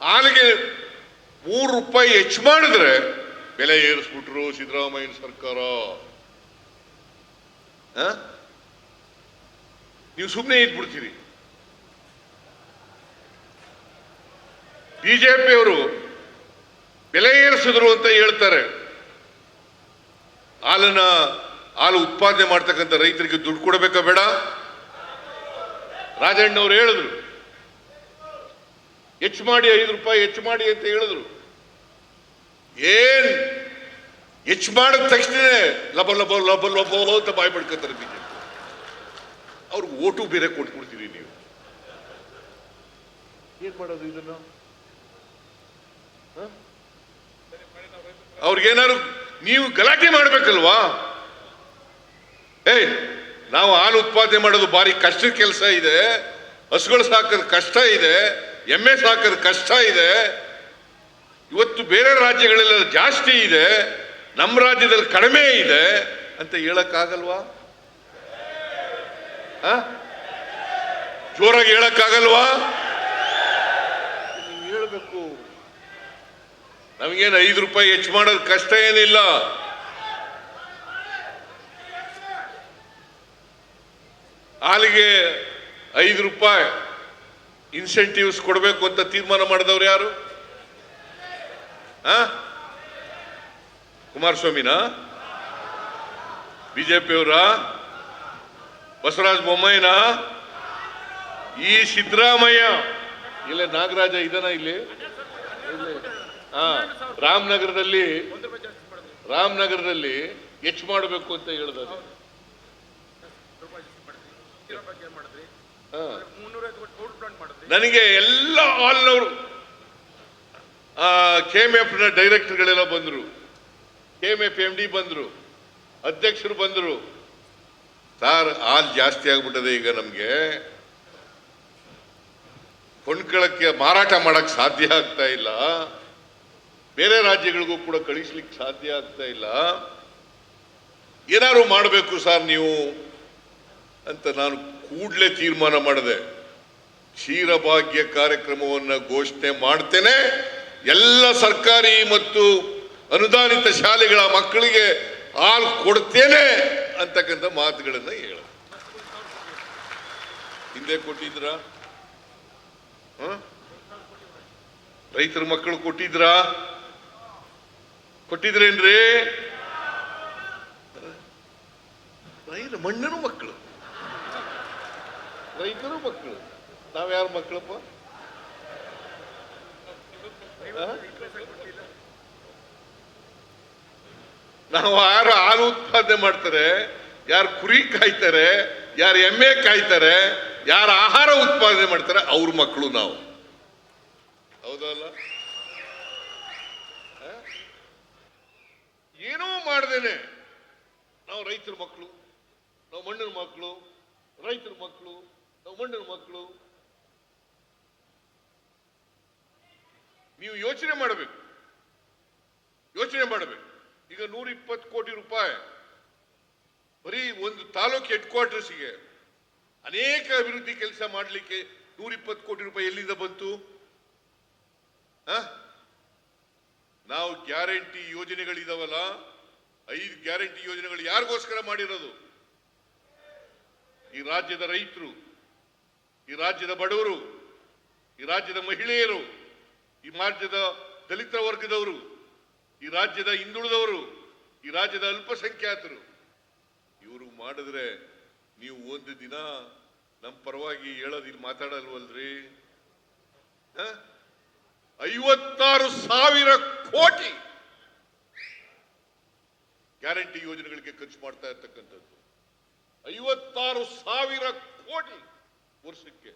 ಹಾಲಿಗೆ ₹3 ಹೆಚ್ಚು ಮಾಡಿದ್ರೆ ಬೆಲೆ ಏರಿಸ್ಬಿಟ್ರು ಸಿದ್ದರಾಮಯ್ಯ ಸರ್ಕಾರ. ನೀವು ಸುಮ್ಮನೆ ಇದ್ಬಿಡ್ತೀರಿ. ಬಿಜೆಪಿಯವರು ಬೆಲೆ ಏರಿಸಿದ್ರು ಅಂತ ಹೇಳ್ತಾರೆ. ಹಾಲು ಉತ್ಪಾದನೆ ಮಾಡ್ತಕ್ಕಂಥ ರೈತರಿಗೆ ದುಡ್ಡು ಕೊಡಬೇಕಾ ಬೇಡ? ರಾಜಣ್ಣವ್ರು ಹೇಳಿದ್ರು, ಹೆಚ್ಚು ಮಾಡಿ ₹5 ಹೆಚ್ಚು ಮಾಡಿ ಅಂತ ಹೇಳಿದ್ರು. ಏನ್ ಹೆಚ್ಚು ಮಾಡಿದ ತಕ್ಷಣ ಲಬ ಲಬ ಲಬ ಲಬ ಅಂತ ಬಾಯ್ ಬಿಡ್ಕೊತಾರೆ ಬಿಜೆಪಿ. ಅವ್ರಿಗೆ ಓಟು ಬೇರೆ ಕೊಟ್ಬಿಡ್ತೀರಿ ನೀವು. ಏನ್ ಮಾಡೋದು ಇದನ್ನು? ಅವ್ರಿಗೇನಾದ್ರು ನೀವು ಗಲಾಟೆ ಮಾಡ್ಬೇಕಲ್ವಾ? ನಾವು ಹಾಲು ಉತ್ಪಾದನೆ ಮಾಡೋದು ಭಾರಿ ಕಷ್ಟದ ಕೆಲಸ ಇದೆ. ಹಸುಗಳು ಸಾಕೋದು ಕಷ್ಟ ಇದೆ, ಎಮ್ಮೆ ಸಾಕೋದು ಕಷ್ಟ ಇದೆ. ಇವತ್ತು ಬೇರೆ ರಾಜ್ಯಗಳೆಲ್ಲ ಜಾಸ್ತಿ ಇದೆ, ನಮ್ಮ ರಾಜ್ಯದಲ್ಲಿ ಕಡಿಮೆ ಇದೆ ಅಂತ ಹೇಳಕ್ಕಾಗಲ್ವಾ? ಜೋರಾಗಿ ಹೇಳಕ್ಕಾಗಲ್ವಾ? ನೀವು ಹೇಳ್ಬೇಕು. ನಮಗೇನು ₹5 ಹೆಚ್ಚು ಮಾಡೋದು ಕಷ್ಟ ಏನಿಲ್ಲ. ಹಾಲಿಗೆ ₹5 ಇನ್ಸೆಂಟಿವ್ಸ್ ಕೊಡಬೇಕು ಅಂತ ತೀರ್ಮಾನ ಮಾಡಿದವ್ರು ಯಾರು? ಕುಮಾರಸ್ವಾಮಿನ? ಬಿಜೆಪಿಯವರ? ಬಸವರಾಜ ಬೊಮ್ಮಾಯಿನ? ಈ ಸಿದ್ದರಾಮಯ್ಯ? ಇಲ್ಲ ನಾಗರಾಜ ಇದನ ಇಲ್ಲಿ ರಾಮನಗರದಲ್ಲಿ ಹೆಚ್ಚು ಮಾಡಬೇಕು ಅಂತ ಹೇಳಿದ. ನನಗೆ ಎಲ್ಲ ಹಾಲ್ನವರು KMF ನ ಡೈರೆಕ್ಟರ್ಗಳೆಲ್ಲ ಬಂದ್ರು, KMF MD ಬಂದ್ರು, ಅಧ್ಯಕ್ಷರು ಬಂದ್ರು. ಸಾರ್, ಹಾಲ್ ಜಾಸ್ತಿ ಆಗ್ಬಿಟ್ಟದೆ, ಈಗ ನಮ್ಗೆ ಕೊಂಡ್ಕೊಳ್ಳಕ್ಕೆ ಮಾರಾಟ ಮಾಡಕ್ ಸಾಧ್ಯ ಆಗ್ತಾ ಇಲ್ಲ, ಬೇರೆ ರಾಜ್ಯಗಳಿಗೂ ಕೂಡ ಕಳಿಸ್ಲಿಕ್ಕೆ ಸಾಧ್ಯ ಆಗ್ತಾ ಇಲ್ಲ, ಏನಾದ್ರು ಮಾಡಬೇಕು ಸರ್ ನೀವು ಅಂತ ನಾನು ಕೂಡಲೇ ತೀರ್ಮಾನ ಮಾಡಿದೆ. ಕ್ಷೀರಭಾಗ್ಯ ಕಾರ್ಯಕ್ರಮವನ್ನು ಘೋಷಣೆ ಮಾಡ್ತೇನೆ. ಎಲ್ಲ ಸರ್ಕಾರಿ ಮತ್ತು ಅನುದಾನಿತ ಶಾಲೆಗಳ ಮಕ್ಕಳಿಗೆ ಹಾಲು ಕೊಡ್ತೇನೆ ಅಂತಕ್ಕಂಥ ಮಾತುಗಳನ್ನು ಹೇಳ. ಹಿಂದೆ ಕೊಟ್ಟಿದ್ರ? ರೈತರ ಮಕ್ಕಳು ಕೊಟ್ಟಿದ್ರೇನ್ರಿ? ಮಣ್ಣನ ಮಕ್ಕಳು, ರೈತರು ಮಕ್ಕಳು. ನಾವ್ಯಾರ ಮಕ್ಕಳಪ್ಪ? ನಾವು ಯಾರು ಹಾಲು ಉತ್ಪಾದನೆ ಮಾಡ್ತಾರೆ, ಯಾರು ಕುರಿ ಕಾಯ್ತಾರೆ, ಯಾರು ಎಮ್ಮೆ ಕಾಯ್ತಾರೆ, ಯಾರು ಆಹಾರ ಉತ್ಪಾದನೆ ಮಾಡ್ತಾರೆ ಅವ್ರ ಮಕ್ಕಳು ನಾವು. ಹೌದಲ್ಲ? ಏನೋ ಮಾಡ್ದೇನೆ ನಾವು ರೈತರ ಮಕ್ಕಳು, ನಾವು ಮಣ್ಣಿನ ಮಕ್ಕಳು, ರೈತರ ಮಕ್ಕಳು, ನಾವು ಮಣ್ಣಿನ ಮಕ್ಕಳು. ನೀವು ಯೋಚನೆ ಮಾಡಬೇಕು. ಈಗ 120 ಕೋಟಿ ರೂಪಾಯಿ ಬರೀ ಒಂದು ತಾಲೂಕು ಹೆಡ್ ಕ್ವಾರ್ಟರ್ಸ್ಗೆ ಅನೇಕ ಅಭಿವೃದ್ಧಿ ಕೆಲಸ ಮಾಡಲಿಕ್ಕೆ 120 ಕೋಟಿ ರೂಪಾಯಿ ಎಲ್ಲಿಂದ ಬಂತು? ನಾವು ಗ್ಯಾರಂಟಿ ಯೋಜನೆಗಳಿದಾವಲ್ಲ, 5 ಗ್ಯಾರಂಟಿ ಯೋಜನೆಗಳು ಯಾರಿಗೋಸ್ಕರ ಮಾಡಿರೋದು? ಈ ರಾಜ್ಯದ ರೈತರು, ಈ ರಾಜ್ಯದ ಬಡವರು, ಈ ರಾಜ್ಯದ ಮಹಿಳೆಯರು, ಈ ರಾಜ್ಯದ ದಲಿತ ವರ್ಗದವರು, ಈ ರಾಜ್ಯದ ಹಿಂದುಳಿದವರು, ಈ ರಾಜ್ಯದ ಅಲ್ಪಸಂಖ್ಯಾತರು. ಇವರು ಮಾಡಿದ್ರೆ ನೀವು ಒಂದು ದಿನ ನಮ್ಮ ಪರವಾಗಿ ಹೇಳೋದಿಲ್ಲ, ಮಾತಾಡಲ್ವಲ್ರಿ? 56,000 ಕೋಟಿ ಗ್ಯಾರಂಟಿ ಯೋಜನೆಗಳಿಗೆ ಖರ್ಚು ಮಾಡ್ತಾ ಇರ್ತಕ್ಕಂಥದ್ದು. 56,000 ಕೋಟಿ ವರ್ಷಕ್ಕೆ.